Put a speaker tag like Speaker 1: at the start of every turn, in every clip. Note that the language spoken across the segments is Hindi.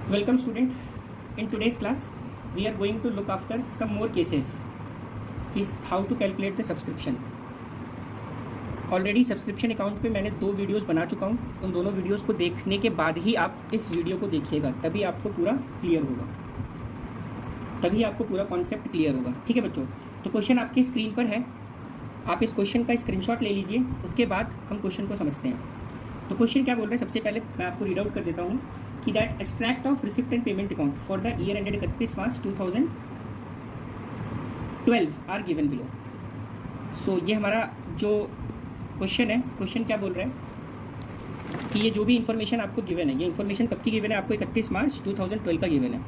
Speaker 1: Welcome student, in today's class we are going to look after some more cases is how to calculate the subscription. Already subscription account पे मैंने 2 वीडियोस बना चुका हूँ। उन दोनों वीडियोस को देखने के बाद ही आप इस वीडियो को देखिएगा, तभी आपको पूरा क्लियर होगा, तभी आपको पूरा कॉन्सेप्ट क्लियर होगा। ठीक है बच्चों, तो क्वेश्चन आपकी स्क्रीन पर है, आप इस क्वेश्चन का स्क्रीनशॉट ले लीजिए, उसके बाद हम क्वेश्चन को समझते हैं। तो क्वेश्चन क्या बोल रहे हैं, सबसे पहले मैं आपको रीड आउट कर देता हूँ कि that extract of receipt and payment account for the year ended 31 March 2012 are given below. So ये हमारा जो क्वेश्चन है, क्वेश्चन क्या बोल रहा है कि ये जो भी इन्फॉर्मेशन आपको गिवन है, ये इन्फॉर्मेशन कब की गिवन है, आपको 31 मार्च 2012 का गिवन है,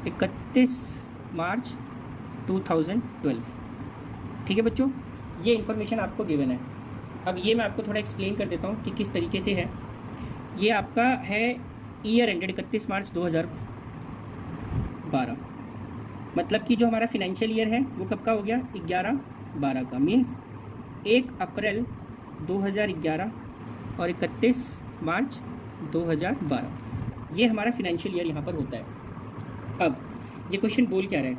Speaker 1: 31 मार्च 2012। ठीक है बच्चों, ये इन्फॉर्मेशन आपको गिवन है। अब ये मैं आपको थोड़ा एक्सप्लेन कर देता हूँ कि किस तरीके से है। ये आपका है ईयर एंडेड 31 मार्च 2012, मतलब कि जो हमारा फिनेंशियल ईयर है वो कब का हो गया, 11/12 का, मीन्स 1 अप्रैल 2011 और 31 मार्च 2012, ये हमारा फिनेंशियल ईयर यहाँ पर होता है। अब ये क्वेश्चन बोल क्या रहा है,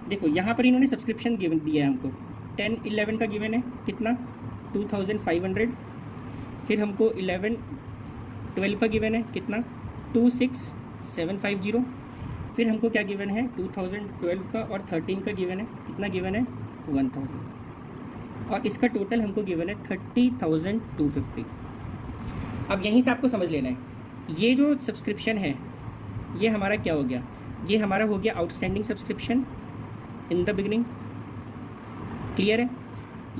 Speaker 1: देखो यहाँ पर इन्होंने सब्सक्रिप्शन गिवन दिया है हमको, 10-11 का गिवन है कितना, 2500, फिर हमको 11-12 का गिवन है कितना, 26750, फिर हमको क्या गिवन है 2012 का और 13 का गिवन है कितना, गिवन है 1000, और इसका टोटल हमको गिवन है 30,250। अब यहीं से आपको समझ लेना है, ये जो सब्सक्रिप्शन है ये हमारा क्या हो गया, ये हमारा हो गया outstanding subscription in the beginning, clear है।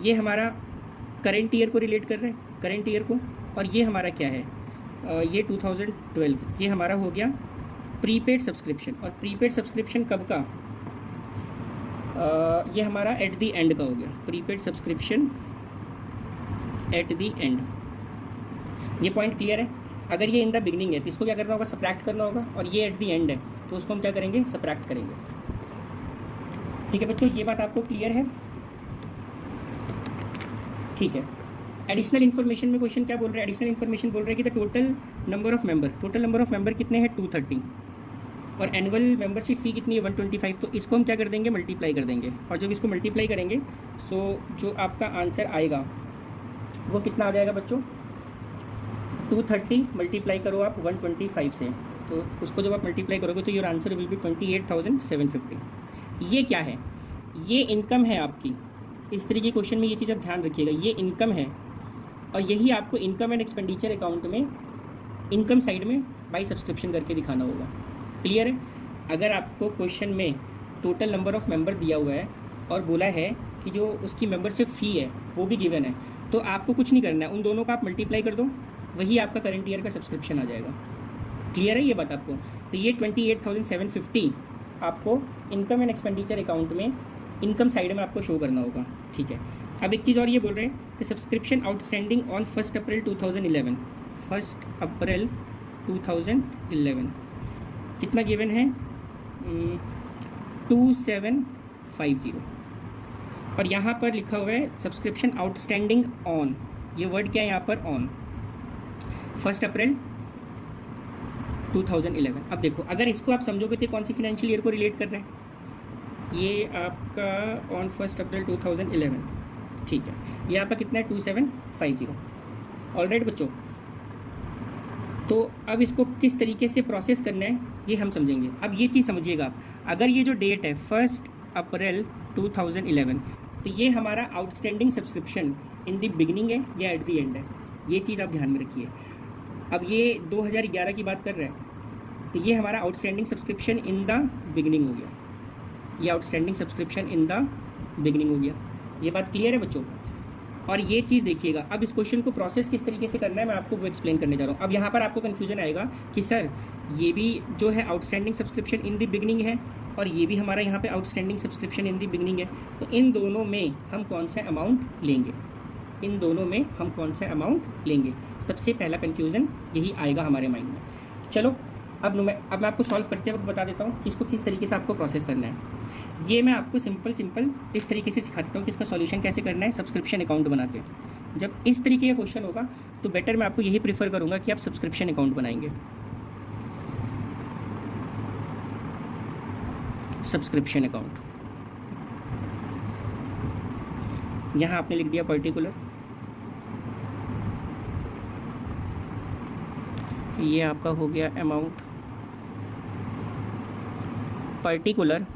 Speaker 1: ये हमारा करेंट ईयर को रिलेट कर रहे हैं, करेंट ईयर को, और ये हमारा क्या है, ये 2012, ये हमारा हो गया प्रीपेड सब्सक्रिप्शन। और प्रीपेड सब्सक्रिप्शन कब का, ये हमारा एट दी एंड का हो गया, prepaid subscription at the and. ये पॉइंट क्लियर है। अगर ये इन द बिगनिंग है तो इसको क्या करना होगा, सब्ट्रैक्ट करना होगा, और ये एट दी एंड है तो उसको हम क्या करेंगे, सब्ट्रैक्ट करेंगे। ठीक है बच्चों, ये बात आपको क्लियर है। ठीक है, एडिशनल इन्फॉर्मेशन में क्वेश्चन क्या बोल रहा है, एडिशनल इन्फॉर्मेशन बोल रहा है कि the total number of member कितने हैं, 230, और एनुअल मेंबरशिप फ़ी कितनी है, 125। तो इसको हम क्या कर देंगे, मल्टीप्लाई कर देंगे, और जब इसको मल्टीप्लाई करेंगे सो जो आपका आंसर आएगा वो कितना आ जाएगा बच्चों, 230 मल्टीप्लाई करो आप 125 से, तो उसको जब आप मल्टीप्लाई करोगे तो योर आंसर विल बी 28,750। ये क्या है, ये इनकम है आपकी। इस तरीके के क्वेश्चन में ये चीज़ आप ध्यान रखिएगा, ये इनकम है, और यही आपको इनकम एंड एक्सपेंडिचर अकाउंट में इनकम साइड में बाई सब्सक्रिप्शन करके दिखाना होगा। क्लियर है। अगर आपको क्वेश्चन में टोटल नंबर ऑफ मेंबर दिया हुआ है और बोला है कि जो उसकी मेंबरशिप फ़ी है वो भी गिवन है, तो आपको कुछ नहीं करना है, उन दोनों का आप मल्टीप्लाई कर दो, वही आपका करंट ईयर का सब्सक्रिप्शन आ जाएगा। क्लियर है ये बात आपको। तो ये 28,750 आपको इनकम एंड एक्सपेंडिचर अकाउंट में इनकम साइड में आपको शो करना होगा। ठीक है। अब एक चीज़ और ये बोल रहे हैं कि सब्सक्रिप्शन आउटस्टैंडिंग ऑन 1 अप्रैल 2011, 1 अप्रैल 2011 कितना गिवन है, 2750, और यहाँ पर लिखा हुआ है सब्सक्रिप्शन आउटस्टैंडिंग ऑन, ये वर्ड क्या है यहाँ पर, ऑन 1 अप्रैल 2011। अब देखो, अगर इसको आप समझोगे तो कौन सी फिनेंशियल ईयर को रिलेट कर रहे हैं, ये आपका ऑन 1 अप्रैल 2011, ठीक है। ये आपका कितना है, 2750। ऑलराइट बच्चों, तो अब इसको किस तरीके से प्रोसेस करना है ये हम समझेंगे। अब ये चीज़ समझिएगा आप, अगर ये जो डेट है 1 अप्रैल 2011, तो ये हमारा outstanding subscription in the beginning है या एट द एंड है, ये चीज़ आप ध्यान में रखिए। अब ये 2011 की बात कर रहे हैं, तो ये हमारा outstanding subscription in the beginning हो गया, ये outstanding subscription in the beginning हो गया। ये बात क्लियर है बच्चों। और ये चीज़ देखिएगा, अब इस क्वेश्चन को प्रोसेस किस तरीके से करना है मैं आपको वो एक्सप्लेन करने जा रहा हूँ। अब यहाँ पर आपको कन्फ्यूजन आएगा कि सर ये भी जो है outstanding subscription in the beginning है, और ये भी हमारा यहाँ पे outstanding subscription in the beginning है, तो इन दोनों में हम कौन सा अमाउंट लेंगे, इन दोनों में हम कौन सा अमाउंट लेंगे, सबसे पहला कन्फ्यूज़न यही आएगा हमारे माइंड में। चलो अब मैं आपको सॉल्व करते वक्त बता देता हूँ कि इसको किस तरीके से आपको प्रोसेस करना है। ये मैं आपको सिंपल इस तरीके से सिखा देता हूँ कि इसका सॉल्यूशन कैसे करना है सब्सक्रिप्शन अकाउंट बना के। जब इस तरीके का क्वेश्चन होगा तो बेटर मैं आपको यही प्रीफर करूँगा कि आप सब्सक्रिप्शन अकाउंट बनाएंगे। सब्सक्रिप्शन अकाउंट, यहाँ आपने लिख दिया पर्टिकुलर, ये आपका हो गया अमाउंट, पर्टिकुलर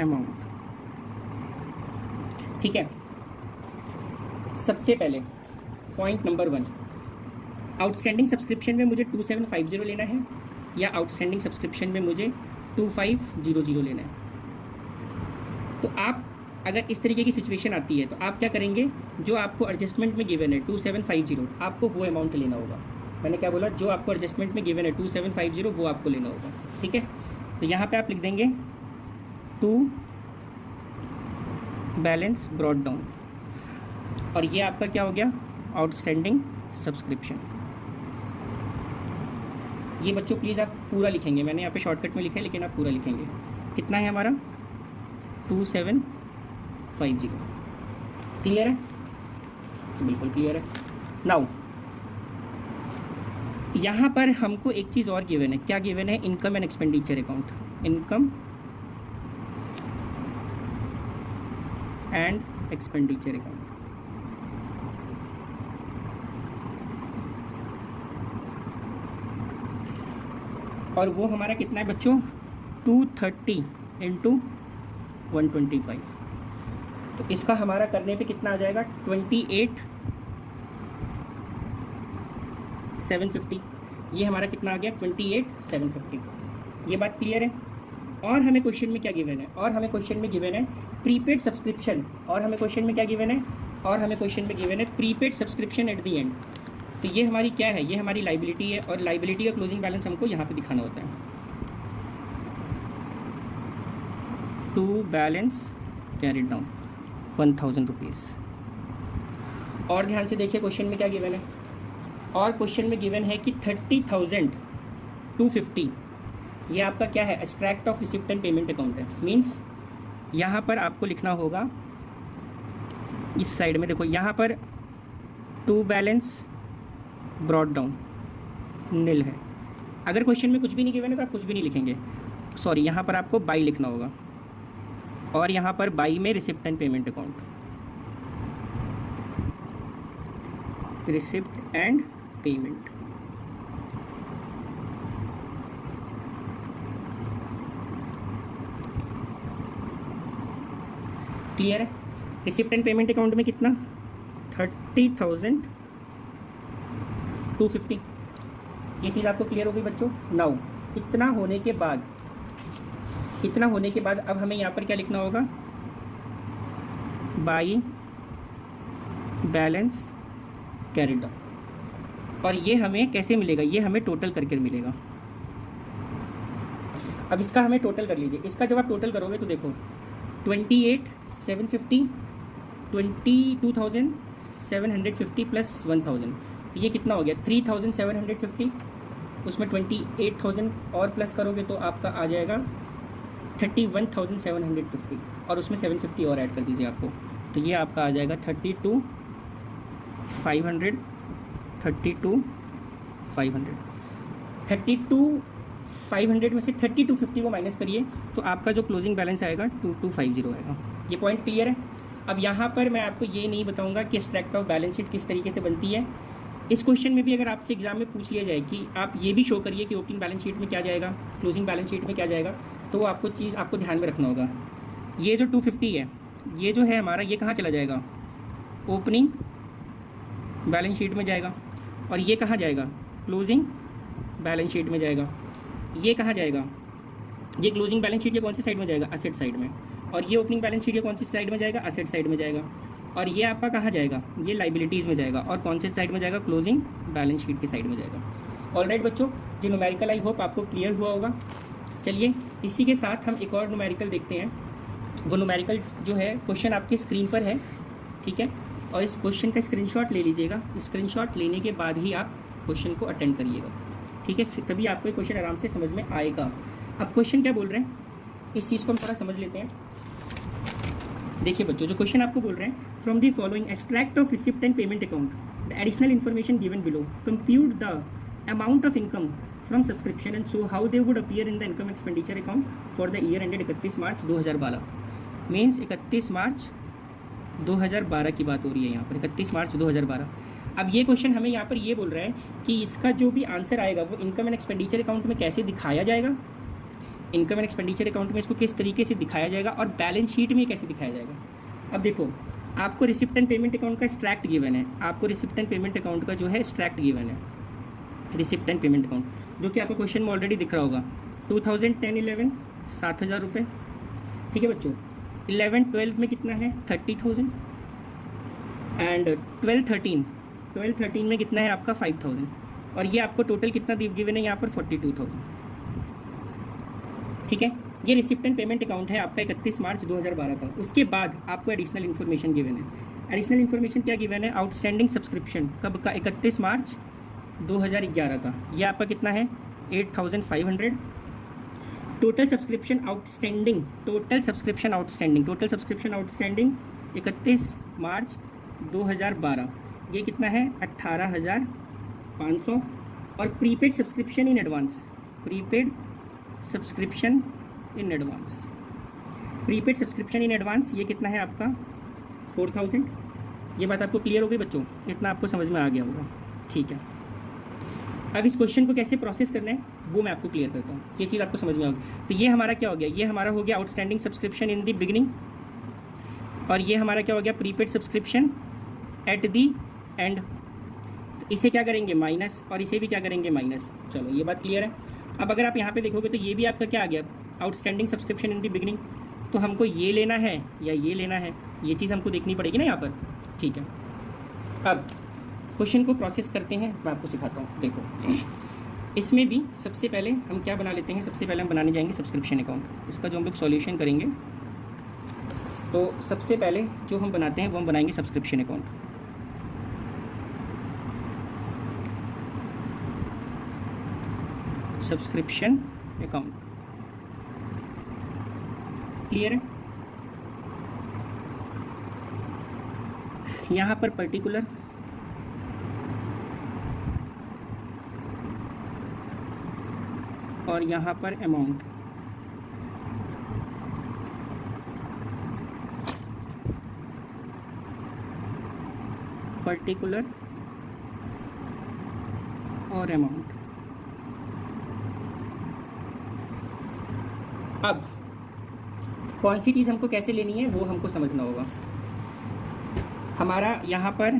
Speaker 1: अमाउंट। ठीक है, सबसे पहले पॉइंट नंबर 1, आउटस्टैंडिंग सब्सक्रिप्शन में मुझे 2750 लेना है या आउटस्टैंडिंग सब्सक्रिप्शन में मुझे 2500 लेना है। तो आप अगर इस तरीके की सिचुएशन आती है तो आप क्या करेंगे, जो आपको एडजस्टमेंट में गिवन है 2750, आपको वो अमाउंट लेना होगा। मैंने क्या बोला, जो आपको एडजस्टमेंट में गिवन है 2750 वो आपको लेना होगा। ठीक है, तो यहाँ पे आप लिख देंगे टू बैलेंस ब्रॉट डाउन, और ये आपका क्या हो गया, आउटस्टैंडिंग सब्सक्रिप्शन। ये बच्चों प्लीज़ आप पूरा लिखेंगे, मैंने यहाँ पे शॉर्टकट में लिखा है लेकिन आप पूरा लिखेंगे। कितना है हमारा, 2750। क्लियर है, बिल्कुल क्लियर है। नाउ यहाँ पर हमको एक चीज़ और गिवन है, क्या गिवन है, income and expenditure account, income and expenditure account. और वो हमारा कितना है बच्चों, 230 इंटू 125। तो इसका हमारा करने पे कितना आ जाएगा, 28,750। ये हमारा कितना आ गया, 28,750। ये बात क्लियर है। और हमें क्वेश्चन में क्या गिवन है, और हमें क्वेश्चन में गिवन है प्रीपेड सब्सक्रिप्शन, और हमें क्वेश्चन में क्या गिवन है, और हमें क्वेश्चन में गिवन है prepaid subscription at the end. तो ये हमारी क्या है, ये हमारी लाइबिलिटी है, और लाइबिलिटी का क्लोजिंग बैलेंस हमको यहाँ पे दिखाना होता है। To balance carried down 1000 rupees. और ध्यान से देखिए क्वेश्चन में क्या गिवन है, और क्वेश्चन में गिवन है कि 30,250 ये आपका क्या है, extract of receipt and payment account है। मीन्स यहाँ पर आपको लिखना होगा, इस साइड में देखो, यहाँ पर टू बैलेंस ब्रॉट डाउन नील है। अगर क्वेश्चन में कुछ भी नहीं गिवन है तो आप कुछ भी नहीं लिखेंगे, सॉरी, यहाँ पर आपको बाई लिखना होगा, और यहाँ पर बाई में receipt and payment account, receipt and payment. Clear है। रिसिप्ट एंड पेमेंट अकाउंट में कितना, 30,250। ये चीज़ आपको क्लियर हो गई बच्चों। नाउ इतना होने के बाद अब हमें यहाँ पर क्या लिखना होगा, बाई बैलेंस कैरिड डाउन। और ये हमें कैसे मिलेगा, ये हमें टोटल करके मिलेगा। अब इसका हमें टोटल कर लीजिए। इसका जब आप टोटल करोगे तो देखो 28,750, 22,750 प्लस 1000, तो ये कितना हो गया, 3,750। उसमें 28,000 और प्लस करोगे तो आपका आ जाएगा 31,750, और उसमें 750 और ऐड कर दीजिए आपको, तो ये आपका आ जाएगा 32,500। 32,500 में से 3250 को माइनस करिए तो आपका जो क्लोजिंग बैलेंस आएगा 2250 आएगा। ये पॉइंट क्लियर है। अब यहाँ पर मैं आपको ये नहीं बताऊँगा कि एक्सट्रैक्ट ऑफ बैलेंस शीट किस तरीके से बनती है। इस क्वेश्चन में भी अगर आपसे एग्जाम में पूछ लिया जाए कि आप ये भी शो करिए कि ओपनिंग बैलेंस शीट में क्या जाएगा, क्लोजिंग बैलेंस शीट में क्या जाएगा, तो आपको ध्यान में रखना होगा। ये जो 250 है, ये जो है हमारा, ये कहाँ चला जाएगा, ओपनिंग बैलेंस शीट में जाएगा, और ये कहाँ जाएगा, क्लोजिंग बैलेंस शीट में जाएगा। ये कहाँ जाएगा, ये क्लोजिंग बैलेंस शीट के कौन सी साइड में जाएगा, असेट साइड में, और ये ओपनिंग बैलेंस शीट के कौन सी साइड में जाएगा, असेट साइड में जाएगा। और ये आपका कहाँ जाएगा, ये लाइबिलिटीज़ में जाएगा, और कौन से साइड में जाएगा, क्लोजिंग बैलेंस शीट की साइड में जाएगा। ऑलराइट बच्चों, ये न्यूमेरिकल आई होप आपको क्लियर हुआ होगा। चलिए इसी के साथ हम एक और न्यूमेरिकल देखते हैं। वो न्यूमेरिकल जो है क्वेश्चन आपकी स्क्रीन पर है, ठीक है, और इस क्वेश्चन का स्क्रीनशॉट ले लीजिएगा। स्क्रीनशॉट लेने के बाद ही आप क्वेश्चन को अटेंड करिएगा। ठीक है, तभी आपको ये क्वेश्चन आराम से समझ में आएगा। अब क्वेश्चन क्या बोल रहे हैं, इस चीज़ को हम थोड़ा समझ लेते हैं। देखिए बच्चों, जो क्वेश्चन आपको बोल रहे हैं, from the following extract of receipt and payment account the additional information given below compute the amount of income from subscription and so how they would appear in the income expenditure account for the year ended 31 March 2012। Means 31 March 2012 की बात हो रही है यहाँ पर, 31 मार्च 2012। अब ये क्वेश्चन हमें यहाँ पर ये बोल रहा है कि इसका जो भी आंसर आएगा वो इनकम एंड एक्सपेंडिचर अकाउंट में कैसे दिखाया जाएगा, इनकम एंड एक्सपेंडिचर अकाउंट में इसको किस तरीके से दिखाया जाएगा और बैलेंस शीट में कैसे दिखाया जाएगा। अब देखो, आपको रिसिप्ट एंड पेमेंट अकाउंट का एक्सट्रैक्ट गिवन है, आपको रिसिप्ट एंड पेमेंट अकाउंट का जो है एक्सट्रैक्ट गिवन है, रिसिप्ट एंड पेमेंट अकाउंट, जो कि आपको क्वेश्चन में ऑलरेडी दिख रहा होगा। 2010-11 7,000 रुपये, ठीक है बच्चों। 11-12 में कितना है, 30,000। एंड 12-13 में कितना है आपका, 5,000। और ये आपको टोटल कितना गिवन है यहाँ पर, 42,000। ठीक है, ये रिसिप्ट एंड पेमेंट अकाउंट है आपका 31 मार्च 2012 का। उसके बाद आपको एडिशनल इन्फॉर्मेशन गिवन है। एडिशनल इन्फॉर्मेशन क्या गिवन है, आउटस्टैंडिंग सब्सक्रिप्शन कब का, 31 मार्च 2011 का। ये आपका कितना है, 8,500। टोटल सब्सक्रिप्शन आउटस्टैंडिंग 31 मार्च 2012 ये कितना है, 18,500। और prepaid subscription in advance, prepaid subscription in advance ये कितना है आपका, 4,000। ये बात आपको क्लियर हो गई बच्चों, इतना आपको समझ में आ गया होगा। ठीक है, अब इस क्वेश्चन को कैसे प्रोसेस करना है वो मैं आपको क्लियर करता हूँ, ये चीज़ आपको समझ में आ गई। तो ये हमारा क्या हो गया, ये हमारा हो गया outstanding subscription in the beginning, और ये हमारा क्या हो गया, prepaid subscription at the and. तो इसे क्या करेंगे, माइनस, और इसे भी क्या करेंगे, माइनस। चलो ये बात क्लियर है। अब अगर आप यहाँ पे देखोगे तो ये भी आपका क्या आ गया, outstanding subscription in the beginning. तो हमको ये लेना है या ये लेना है, ये चीज़ हमको देखनी पड़ेगी ना यहाँ पर। ठीक है, अब क्वेश्चन को प्रोसेस करते हैं, मैं आपको सिखाता हूँ। देखो, इसमें भी सबसे पहले हम क्या बना लेते हैं, सबसे पहले हम बनाने जाएंगे सब्सक्रिप्शन अकाउंट। इसका जो हम लोग सॉल्यूशन करेंगे, तो सबसे पहले जो हम बनाते हैं वो हम बनाएंगे subscription account. Subscription account clear है। यहाँ पर पर्टिकुलर और यहाँ पर अमाउंट। पर्टिकुलर और अमाउंट। अब कौन सी चीज़ हमको कैसे लेनी है वो हमको समझना होगा। हमारा यहाँ पर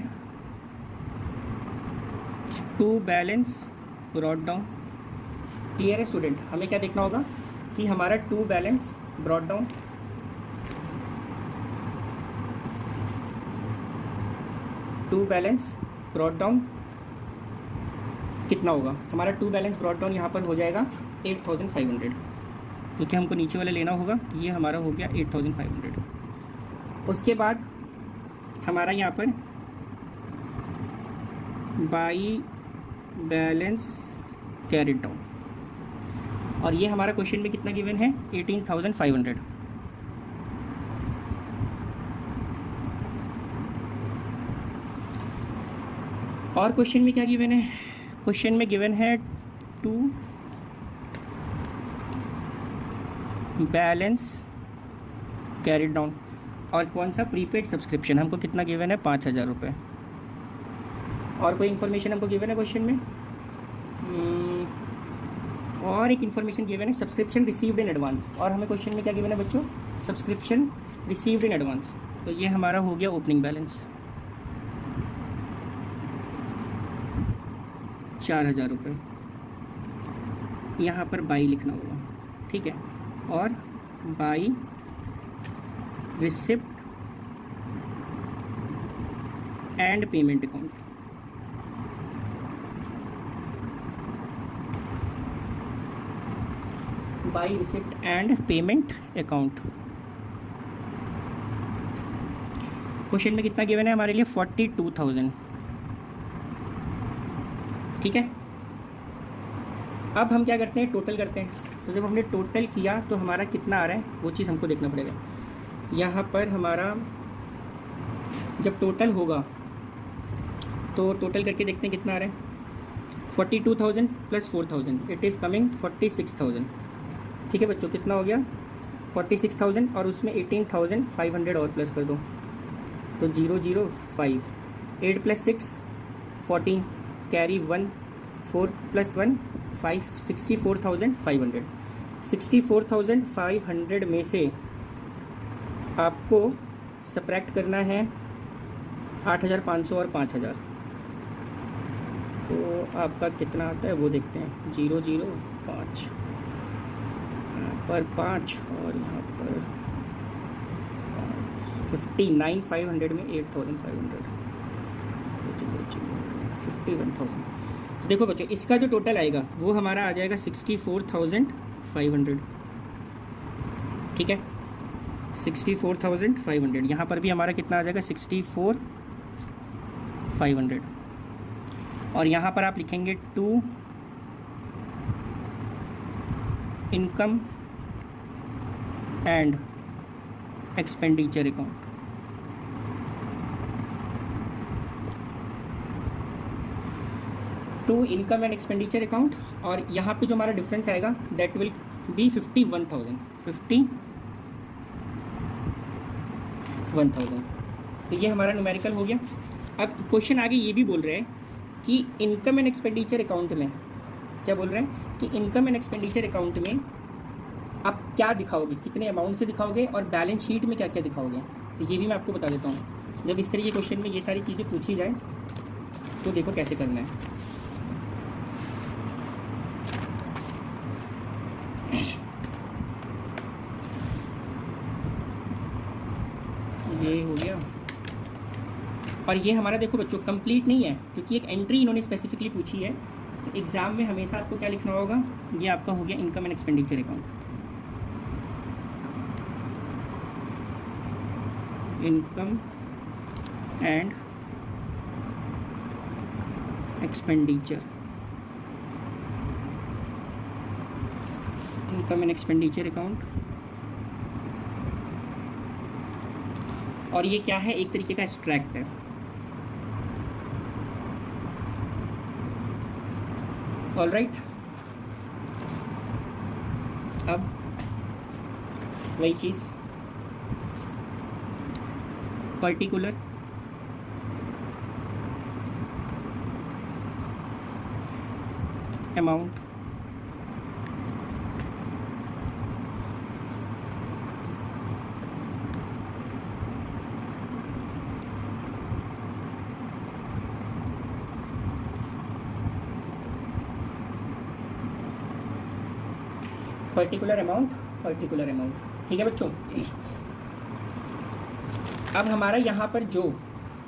Speaker 1: to balance brought down, clear है स्टूडेंट। हमें क्या देखना होगा कि हमारा to balance brought down, to balance brought down कितना होगा, हमारा टू बैलेंस ब्रॉट डाउन यहाँ पर हो जाएगा 8,500, क्योंकि हमको नीचे वाला लेना होगा। ये हमारा हो गया 8,500। उसके बाद हमारा यहाँ पर बाई बैलेंस कैरिड डाउन, और ये हमारा क्वेश्चन में कितना गिवन है, 18,500। और क्वेश्चन में क्या गिवन है, क्वेश्चन में गिवन है टू बैलेंस कैरिड डाउन, और कौन सा, प्रीपेड सब्सक्रिप्शन। हमको कितना गिवन है, 5,000 रुपये। और कोई इन्फॉर्मेशन हमको गिवन है क्वेश्चन में, और एक इन्फॉर्मेशन गिवन है सब्सक्रिप्शन रिसीव्ड इन एडवांस। और हमें क्वेश्चन में क्या गिवन है बच्चों, सब्सक्रिप्शन रिसीव्ड इन एडवांस। तो ये हमारा हो गया ओपनिंग बैलेंस 4,000 रुपये। यहाँ पर बाई लिखना होगा, ठीक है। और by receipt and payment account, by receipt and payment account. Question में कितना गिवन है हमारे लिए, 42,000, ठीक है। अब हम क्या करते हैं, टोटल करते हैं। तो जब हमने टोटल किया तो हमारा कितना आ रहा है वो चीज़ हमको देखना पड़ेगा। यहाँ पर हमारा जब टोटल होगा तो टोटल करके देखते हैं कितना आ रहा है। 42,000 प्लस 4,000 इट इज़ कमिंग 46,000। ठीक है बच्चों, कितना हो गया 46,000 और उसमें 18,500 और प्लस कर दो तो 005। 8 + 6 14, कैरी 1, 4 + 1 5, 64,500। 64,500 में से आपको सब्ट्रैक्ट करना है 8,500 और 5,000, तो आपका कितना आता है वो देखते हैं। 005 पर 5 और यहाँ पर 59,500 में 8,500 51,000। देखो बच्चों, इसका जो टोटल आएगा वो हमारा आ जाएगा 64,500। ठीक है, 64,500। यहाँ पर भी हमारा कितना आ जाएगा 64,500। और यहाँ पर आप लिखेंगे to income and expenditure account. To income and expenditure account, और यहाँ पे जो हमारा डिफरेंस आएगा दैट विल बी 51,000। 51,000। तो ये हमारा न्यूमेरिकल हो गया। अब क्वेश्चन आगे ये भी बोल रहे हैं कि इनकम एंड एक्सपेंडिचर अकाउंट में क्या बोल रहे हैं कि इनकम एंड एक्सपेंडिचर अकाउंट में आप क्या दिखाओगे, कितने अमाउंट से दिखाओगे और बैलेंस शीट में क्या क्या दिखाओगे। तो ये भी मैं आपको बता देता हूँ। जब इस तरह के क्वेश्चन में ये सारी चीज़ें पूछी जाए तो देखो कैसे करना है। ये हो गया। और ये हमारा देखो बच्चों कंप्लीट नहीं है, क्योंकि एक एंट्री इन्होंने स्पेसिफिकली पूछी है। तो एग्ज़ाम में हमेशा आपको क्या लिखना होगा, ये आपका हो गया income and expenditure account. Income and expenditure, income and expenditure account. और ये क्या है, एक तरीके का एक्सट्रैक्ट है। ऑलराइट, अब वही चीज़ पर्टिकुलर अमाउंट पर्टिकुलर अमाउंट। ठीक है बच्चों, अब हमारा यहाँ पर जो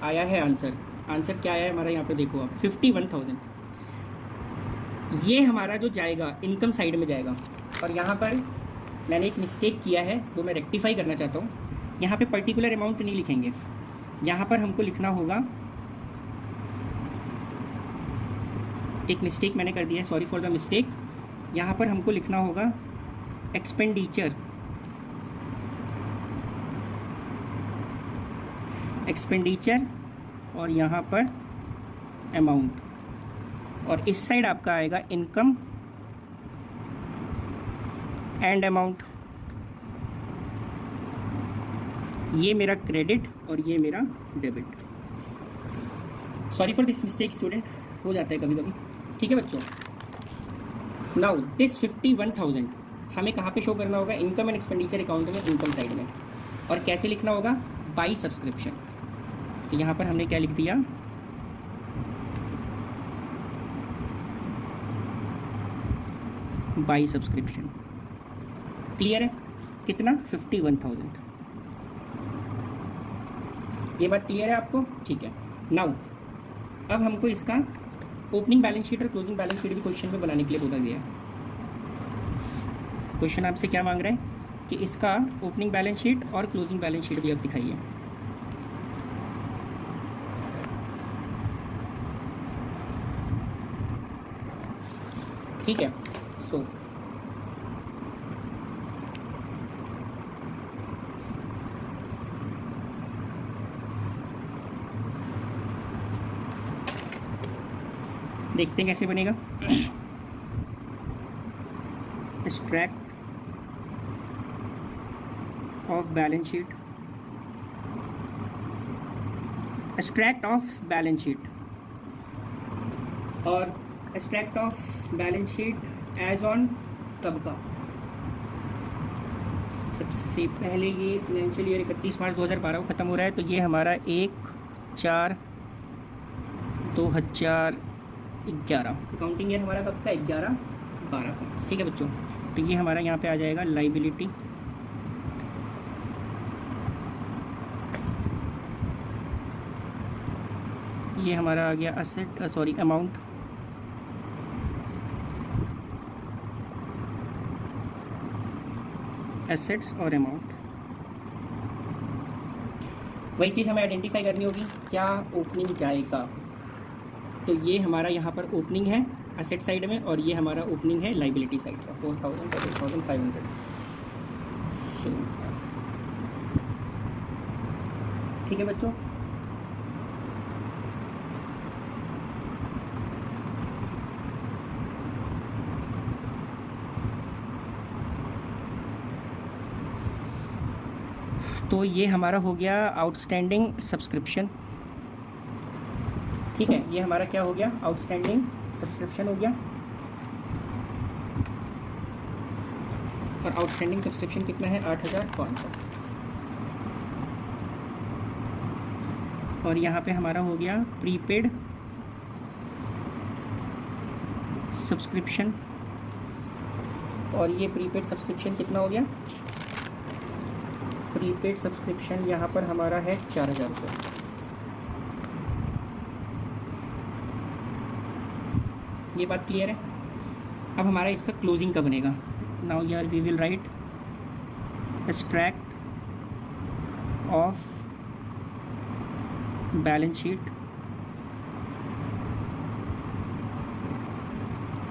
Speaker 1: आया है आंसर क्या आया है हमारा, यहाँ पर देखो आप 51,000। ये हमारा जो जाएगा इनकम साइड में जाएगा। और यहाँ पर मैंने एक मिस्टेक किया है वो मैं रेक्टिफाई करना चाहता हूँ। यहाँ पे पर्टिकुलर अमाउंट नहीं लिखेंगे, यहाँ पर हमको लिखना होगा, एक मिस्टेक मैंने कर दिया है, सॉरी फॉर द मिस्टेक। यहाँ पर हमको लिखना होगा एक्सपेंडिचर और यहाँ पर अमाउंट, और इस साइड आपका आएगा इनकम एंड अमाउंट। ये मेरा क्रेडिट और ये मेरा debit. Sorry for this mistake student, हो जाता है कभी कभी। ठीक है बच्चों, नाउ दिस 51,000 हमें कहाँ पे शो करना होगा, इनकम एंड एक्सपेंडिचर अकाउंट में, इनकम साइड में। और कैसे लिखना होगा, बाई सब्सक्रिप्शन। तो यहाँ पर हमने क्या लिख दिया, बाई सब्सक्रिप्शन। क्लियर है, कितना 51,000। ये बात क्लियर है आपको, ठीक है। नाउ अब हमको इसका ओपनिंग बैलेंस शीट और क्लोजिंग बैलेंस शीट भी क्वेश्चन में बनाने के लिए बोला गया है। क्वेश्चन आपसे क्या मांग रहा है कि इसका ओपनिंग बैलेंस शीट और क्लोजिंग बैलेंस शीट भी आप दिखाइए। ठीक है, देखते हैं कैसे बनेगा। Extract of balance sheet, extract of balance sheet और extract of balance sheet as on कब का। सबसे पहले ये फाइनेंशियल ईयर 31 मार्च 2012 को ख़त्म हो रहा है, तो ये हमारा 1/4/2011 अकाउंटिंग ईयर हमारा कब का, 11/12 का। ठीक है बच्चों, तो ये हमारा यहाँ पे आ जाएगा लाइबिलिटी, ये हमारा आ गया असेट, सॉरी अमाउंट, एसेट्स और अमाउंट। वही चीज़ हमें आइडेंटिफाई करनी होगी, क्या ओपनिंग जाएगा। तो ये हमारा यहाँ पर ओपनिंग है एसेट साइड में, और ये हमारा ओपनिंग है लाइबिलिटी साइड का 4000 और 8500। ठीक है बच्चों, तो ये हमारा हो गया आउटस्टैंडिंग सब्सक्रिप्शन। ठीक है, ये हमारा क्या हो गया, आउटस्टैंडिंग सब्सक्रिप्शन हो गया। और आउटस्टैंडिंग सब्सक्रिप्शन कितना है, 8500। और यहाँ पे हमारा हो गया प्रीपेड सब्सक्रिप्शन, और ये प्रीपेड सब्सक्रिप्शन कितना हो गया, प्रीपेड सब्सक्रिप्शन यहाँ पर हमारा है 4000 रुपये। ये बात क्लियर है। अब हमारा इसका क्लोजिंग का बनेगा। नाउ यार we will write extract of balance sheet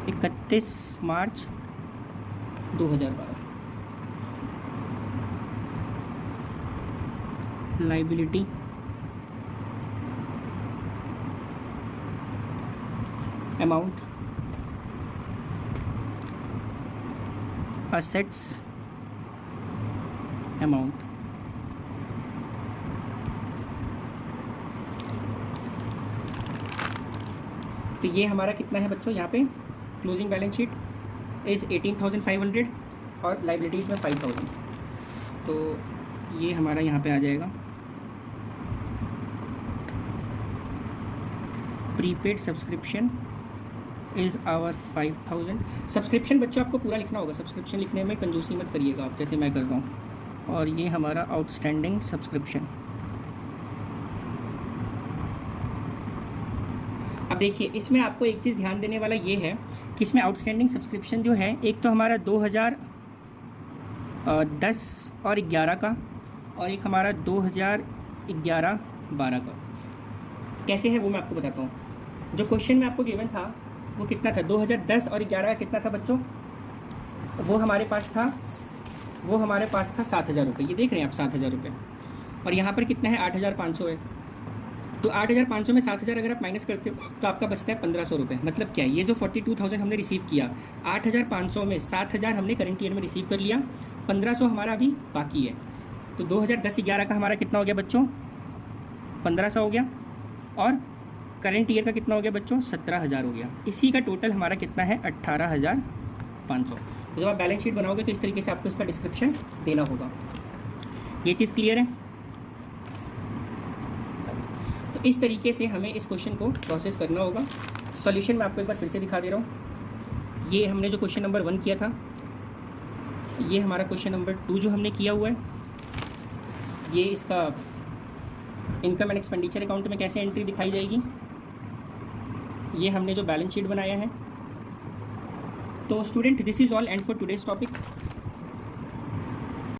Speaker 1: 31 March 2012, liability, amount, assets, amount. तो ये हमारा कितना है बच्चों, यहाँ पे क्लोजिंग बैलेंस शीट इज़ 18,500 और लाइबिलिटीज़ में 5,000। तो ये हमारा यहाँ पे आ जाएगा prepaid subscription is our 5000। Subscription बच्चों आपको पूरा लिखना होगा, सब्सक्रिप्शन लिखने में कंजूसी मत करिएगा आप, जैसे मैं कर रहा हूँ। और ये हमारा आउटस्टैंडिंग सब्सक्रिप्शन। अब देखिए, इसमें आपको एक चीज़ ध्यान देने वाला ये है कि इसमें आउटस्टैंडिंग सब्सक्रिप्शन जो है, एक तो हमारा 2010 और 11 का, और एक हमारा 2011-12 का। कैसे है वो मैं आपको बताता हूँ। जो क्वेश्चन में आपको गिवन था वो कितना था, 2010 और 11 का कितना था बच्चों, वो हमारे पास था 7,000 रुपये। ये देख रहे हैं आप 7,000 रुपये, और यहाँ पर कितना है 8,500 है। तो 8,500 में 7,000 अगर आप माइनस करते हो तो आपका बचता है 1,500 रुपये। मतलब क्या है, ये जो 42,000 हमने रिसीव किया, 8,500 में 7,000 हमने करंट ईयर में रिसीव कर लिया, 1,500 हमारा अभी बाकी है। तो 2010-11 का हमारा कितना हो गया बच्चों, 1,500 हो गया, और करंट ईयर का कितना हो गया बच्चों, 17,000 हो गया। इसी का टोटल हमारा कितना है, 18,500। तो जब आप बैलेंस शीट बनाओगे तो इस तरीके से आपको इसका डिस्क्रिप्शन देना होगा। ये चीज़ क्लियर है। तो इस तरीके से हमें इस क्वेश्चन को प्रोसेस करना होगा। सॉल्यूशन मैं आपको एक बार फिर से दिखा दे रहा हूँ। ये हमने जो क्वेश्चन नंबर 1 किया था, ये हमारा क्वेश्चन नंबर 2 जो हमने किया हुआ है, ये इसका इनकम एंड एक्सपेंडिचर अकाउंट में कैसे एंट्री दिखाई जाएगी, ये हमने जो बैलेंस शीट बनाया है। तो student, this is all and for today's topic.